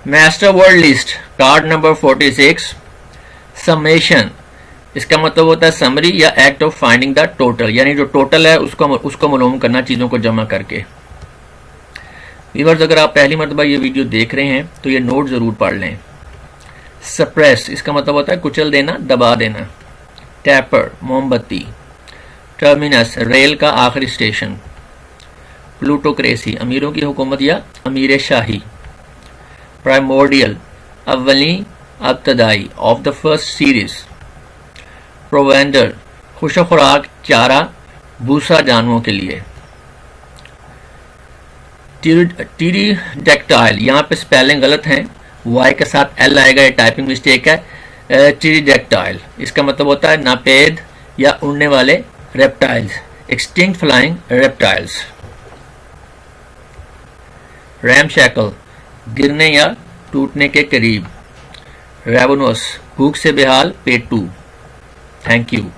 Master word list card number 46। Summation, इसका मतलब होता है समरी या act of finding the total, यानी जो टोटल है उसको मालूम करना चीज़ों को जमा करके। व्यूअर्स, अगर आप पहली मरतबा ये वीडियो देख रहे हैं तो ये नोट ज़रूर पढ़ लें। सप्रेस, इसका मतलब होता है कुचल देना, दबा देना। टैपर, मोमबत्ती। टर्मिनस, रेल का आखिरी स्टेशन। प्लूटोक्रेसी, अमीरों की हुकूमत या अमीर शाही। प्राइमोर्डियल, अव्वली अब्तदाई, of the first series. Provender, खुशक खुराक, चारा, भूसा जानवरों के लिए। टीरीडेक्टाइल, यहाँ पे स्पेलिंग गलत है, वाई के साथ एल आएगा, ये टाइपिंग मिस्टेक है। टीरीडेक्टाइल इसका मतलब होता है नापेद या उड़ने वाले रेप्टाइल्स, एक्सटिंक्ट फ्लाइंग रेप्टाइल्स। रैमशैकल, गिरने या टूटने के करीब। रेवनोस, भूख से बेहाल, पेटू। Thank you.